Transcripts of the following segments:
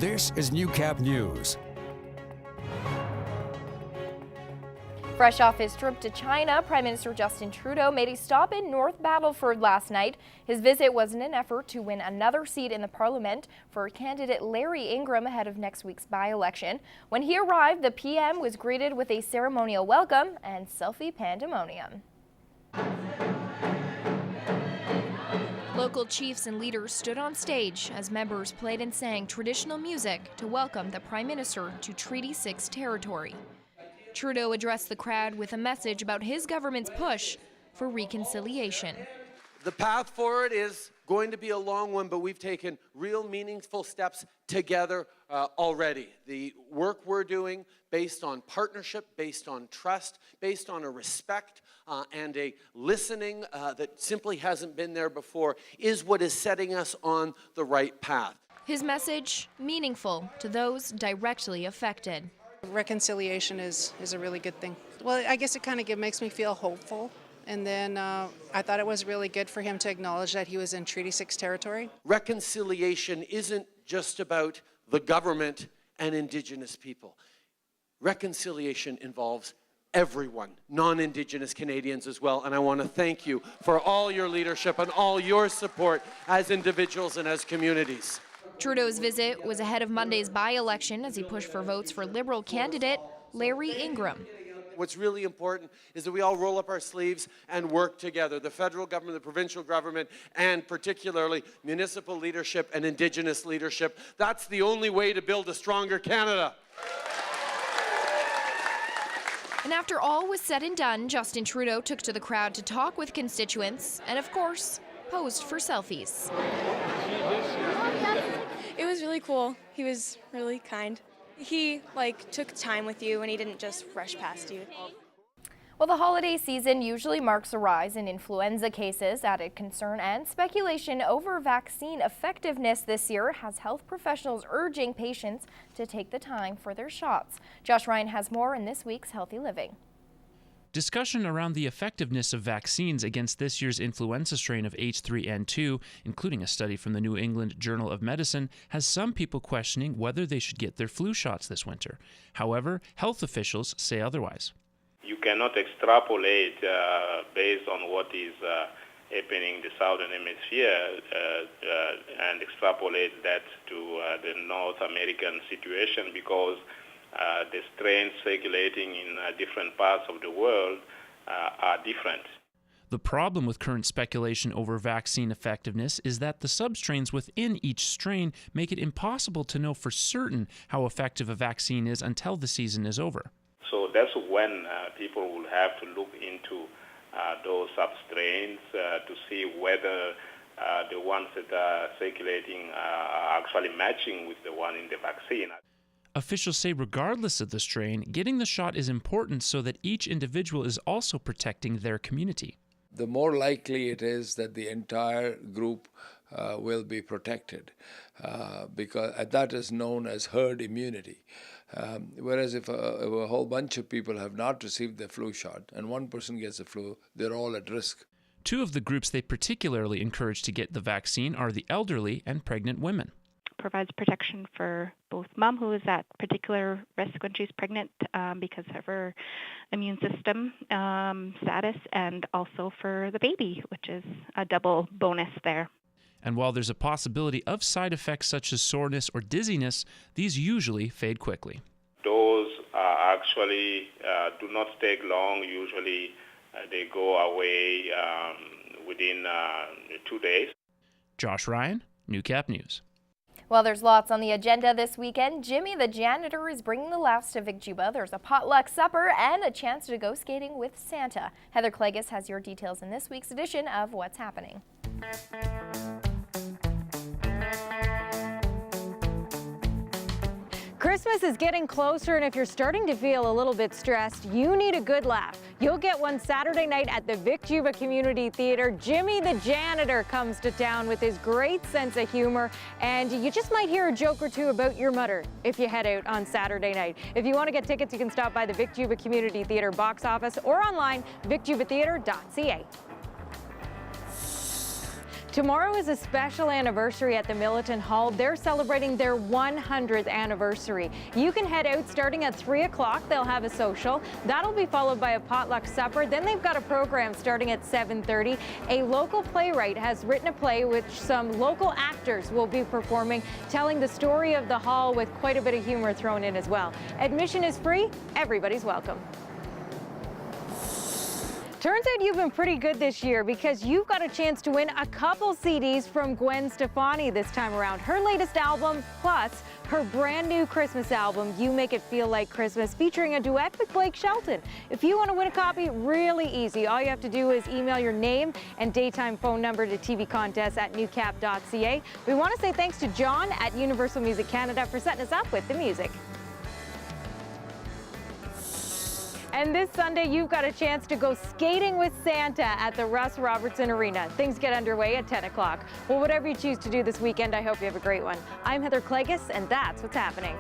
This is Newcap News. Fresh off his trip to China, Prime Minister Justin Trudeau made a stop in North Battleford last night. His visit was in an effort to win another seat in the Parliament for candidate Larry Ingram ahead of next week's by-election. When he arrived, the PM was greeted with a ceremonial welcome and selfie pandemonium. Local chiefs and leaders stood on stage as members played and sang traditional music to welcome the Prime Minister to Treaty 6 territory. Trudeau addressed the crowd with a message about his government's push for reconciliation. The path forward is going to be a long one, but we've taken real meaningful steps together already. The work we're doing based on partnership, based on trust, based on a respect and a listening that simply hasn't been there before is what is setting us on the right path. His message meaningful to those directly affected. Reconciliation is a really good thing. Well, I guess it kind of makes me feel hopeful. And then I thought it was really good for him to acknowledge that he was in Treaty 6 territory. Reconciliation isn't just about the government and Indigenous people. Reconciliation involves everyone, non-Indigenous Canadians as well. And I want to thank you for all your leadership and all your support as individuals and as communities. Trudeau's visit was ahead of Monday's by-election as he pushed for votes for Liberal candidate Larry Ingram. What's really important is that we all roll up our sleeves and work together. The federal government, the provincial government, and particularly municipal leadership and Indigenous leadership. That's the only way to build a stronger Canada. And after all was said and done, Justin Trudeau took to the crowd to talk with constituents and, of course, posed for selfies. It was really cool. He was really kind. He took time with you and he didn't just rush past you. Well, the holiday season usually marks a rise in influenza cases. Added concern and speculation over vaccine effectiveness this year has health professionals urging patients to take the time for their shots. Josh Ryan has more in this week's Healthy Living. Discussion around the effectiveness of vaccines against this year's influenza strain of H3N2, including a study from the New England Journal of Medicine, has some people questioning whether they should get their flu shots this winter. However, health officials say otherwise. You cannot extrapolate based on what is happening in the southern hemisphere and extrapolate that to the North American situation because the strains circulating in different parts of the world are different. The problem with current speculation over vaccine effectiveness is that the substrains within each strain make it impossible to know for certain how effective a vaccine is until the season is over. So that's when people will have to look into those substrains to see whether the ones that are circulating are actually matching with the one in the vaccine. Officials say regardless of the strain, getting the shot is important so that each individual is also protecting their community. The more likely it is that the entire group will be protected because that is known as herd immunity. Whereas if a whole bunch of people have not received the flu shot and one person gets the flu, they're all at risk. Two of the groups they particularly encourage to get the vaccine are the elderly and pregnant women. Provides protection for both mom, who is at particular risk when she's pregnant because of her immune system status, and also for the baby, which is a double bonus there. And while there's a possibility of side effects such as soreness or dizziness, these usually fade quickly. Those actually do not take long. Usually they go away within 2 days. Josh Ryan, Newcap News. Well, there's lots on the agenda this weekend. Jimmy the janitor is bringing the laughs to Vic Juba. There's a potluck supper and a chance to go skating with Santa. Heather Clegus has your details in this week's edition of What's Happening. Christmas is getting closer, and if you're starting to feel a little bit stressed, you need a good laugh. You'll get one Saturday night at the Vic Juba Community Theatre. Jimmy the janitor comes to town with his great sense of humor, and you just might hear a joke or two about your mother if you head out on Saturday night. If you want to get tickets, you can stop by the Vic Juba Community Theatre box office or online, vicjubatheatre.ca. Tomorrow is a special anniversary at the Militant Hall. They're celebrating their 100th anniversary. You can head out starting at 3 o'clock. They'll have a social. That'll be followed by a potluck supper. Then they've got a program starting at 7:30. A local playwright has written a play which some local actors will be performing, telling the story of the hall with quite a bit of humor thrown in as well. Admission is free. Everybody's welcome. Turns out you've been pretty good this year because you've got a chance to win a couple CDs from Gwen Stefani this time around. Her latest album, plus her brand new Christmas album, You Make It Feel Like Christmas, featuring a duet with Blake Shelton. If you want to win a copy, really easy. All you have to do is email your name and daytime phone number to tvcontests@newcap.ca. We want to say thanks to John at Universal Music Canada for setting us up with the music. And this Sunday, you've got a chance to go skating with Santa at the Russ Robertson Arena. Things get underway at 10 o'clock. Well, whatever you choose to do this weekend, I hope you have a great one. I'm Heather Klegus, and that's what's happening.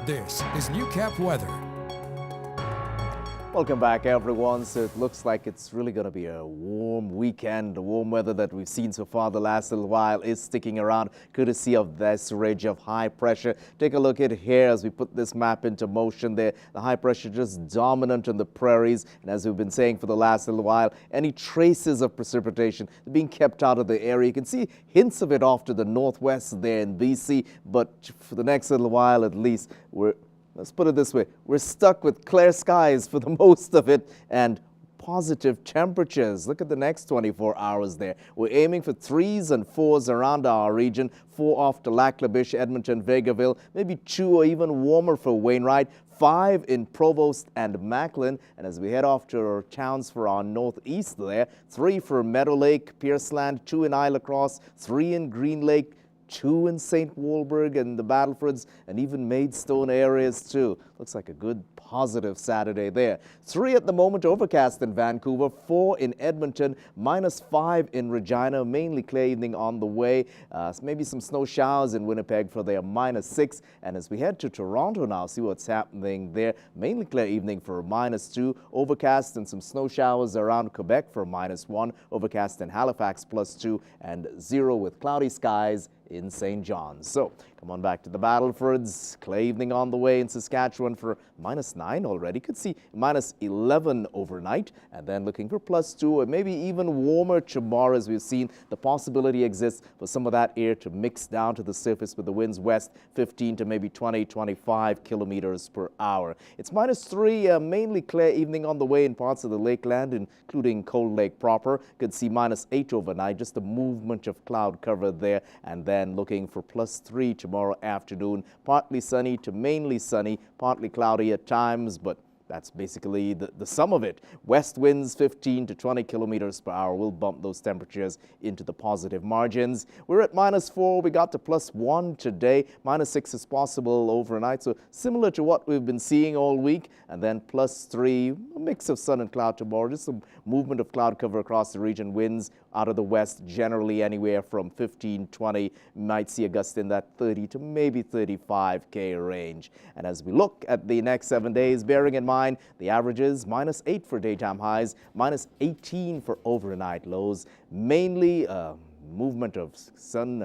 This is Newcap weather. Welcome back, everyone. So it looks like it's really going to be a warm weekend. The warm weather that we've seen so far the last little while is sticking around, courtesy of this ridge of high pressure. Take a look at here as we put this map into motion there. The high pressure just dominant in the prairies. And as we've been saying for the last little while, any traces of precipitation being kept out of the area. You can see hints of it off to the northwest there in BC. But for the next little while, at least, let's put it this way, we're stuck with clear skies for the most of it and positive temperatures. Look at the next 24 hours there. We're aiming for 3s and 4s around our region, 4 off to Lac La Biche, Edmonton, Vegreville, maybe 2 or even warmer for Wainwright, 5 in Provost and Macklin. And as we head off to our towns for our northeast there, 3 for Meadow Lake, Pierceland, 2 in Isle Cross, 3 in Green Lake, 2 in St. Walburg and the Battlefords, and even Maidstone areas too. Looks like a good positive Saturday there. 3 at the moment overcast in Vancouver, 4 in Edmonton, -5 in Regina, mainly clear evening on the way. Maybe some snow showers in Winnipeg for their -6. And as we head to Toronto now, see what's happening there. Mainly clear evening for -2, overcast and some snow showers around Quebec for -1, overcast in Halifax +2, and 0 with cloudy skies in St. John's. So come on back to the Battlefords. Clear evening on the way in Saskatchewan for -9 already. Could see -11 overnight, and then looking for +2 or maybe even warmer tomorrow. As we've seen, the possibility exists for some of that air to mix down to the surface with the winds west 15 to maybe 20, 25 kilometers per hour. It's -3, mainly clear evening on the way in parts of the Lakeland, including Cold Lake proper. Could see -8 overnight, just a movement of cloud cover there, and then looking for +3 tomorrow afternoon. Partly sunny to mainly sunny, partly cloudy at times, but that's basically the sum of it. West winds 15 to 20 kilometers per hour will bump those temperatures into the positive margins. We're at -4. We got to +1 today. -6 is possible overnight. So similar to what we've been seeing all week. And then +3, a mix of sun and cloud tomorrow. Just some movement of cloud cover across the region. Winds out of the west generally anywhere from 15, 20. Might see a gust in that 30 to maybe 35K range. And as we look at the next 7 days, bearing in mind the averages, -8 for daytime highs, -18 for overnight lows. Mainly movement of sun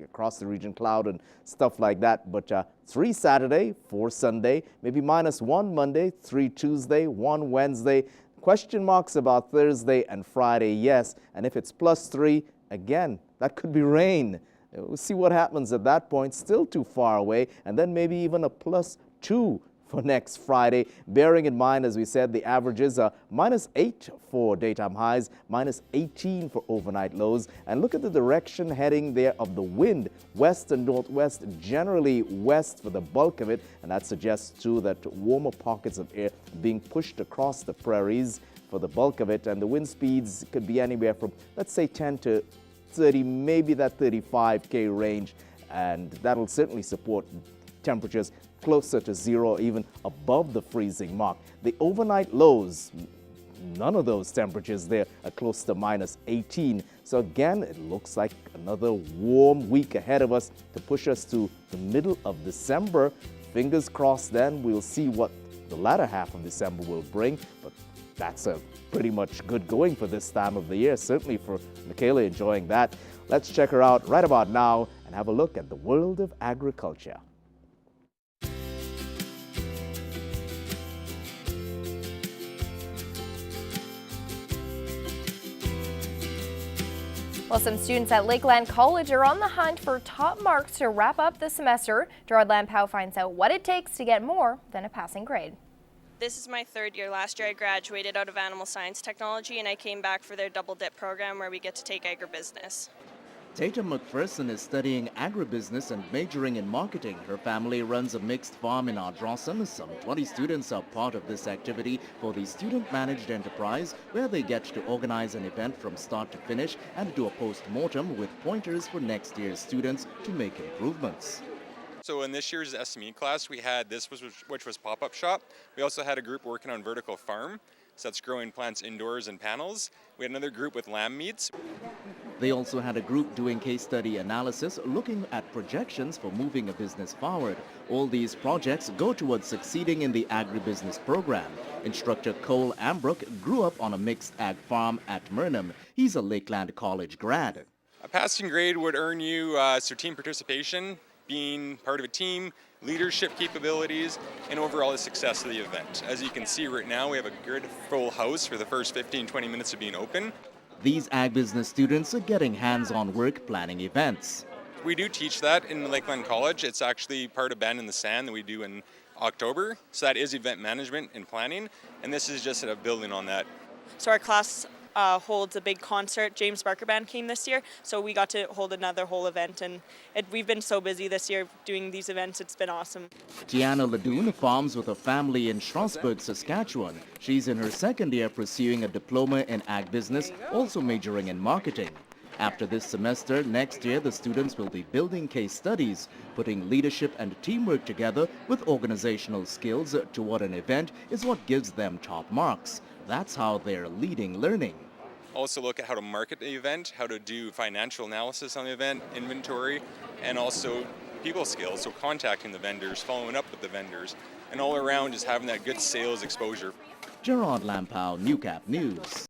across the region, cloud and stuff like that. But 3 Saturday, 4 Sunday, maybe -1 Monday, 3 Tuesday, 1 Wednesday. Question marks about Thursday and Friday, yes. And if it's +3, again, that could be rain. We'll see what happens at that point. Still too far away. And then maybe even a +2 for next Friday. Bearing in mind, as we said, the averages are -8 for daytime highs, -18 for overnight lows. And look at the direction heading there of the wind, west and northwest, generally west for the bulk of it. And that suggests too that warmer pockets of air being pushed across the prairies for the bulk of it. And the wind speeds could be anywhere from, let's say, 10 to 30, maybe that 35K range. And that'll certainly support temperatures closer to 0, even above the freezing mark. The overnight lows none of those temperatures there are close to minus 18. So again, it looks like another warm week ahead of us to push us to the middle of December. Fingers crossed then we'll see what the latter half of December will bring, but that's a pretty much good going for this time of the year, certainly for Michaela enjoying that. Let's check her out right about now and have a look at the world of agriculture. Well, some students at Lakeland College are on the hunt for top marks to wrap up the semester. Gerard Lampow finds out what it takes to get more than a passing grade. This is my third year. Last year I graduated out of animal science technology and I came back for their double dip program where we get to take agribusiness. Tatum McPherson is studying agribusiness and majoring in marketing. Her family runs a mixed farm in Ardrossan. Some 20 students are part of this activity for the student-managed enterprise, where they get to organize an event from start to finish and do a post-mortem with pointers for next year's students to make improvements. So in this year's SME class, we had this, which was pop-up shop. We also had a group working on vertical farm. So that's growing plants indoors in panels. We had another group with lamb meats. They also had a group doing case study analysis, looking at projections for moving a business forward. All these projects go towards succeeding in the agribusiness program. Instructor Cole Ambrook grew up on a mixed ag farm at Murnham. He's a Lakeland College grad. A passing grade would earn you team participation, being part of a team, leadership capabilities, and overall the success of the event. As you can see right now, we have a good full house for the first 15-20 minutes of being open. These ag business students are getting hands-on work planning events. We do teach that in Lakeland College. It's actually part of Band in the Sand that we do in October. So that is event management and planning, and this is just a building on that. So our class holds a big concert. James Barker Band came this year, so we got to hold another whole event, and we've been so busy this year doing these events. It's been awesome. Tiana Ladoon farms with a family in Strasbourg, Saskatchewan. She's in her second year pursuing a diploma in ag business, also majoring in marketing. After this semester, next year the students will be building case studies, putting leadership and teamwork together with organizational skills toward an event is what gives them top marks. That's how they're leading learning. Also look at how to market the event, how to do financial analysis on the event, inventory, and also people skills, so contacting the vendors, following up with the vendors, and all around just having that good sales exposure. Gerard Lampow, Newcap News.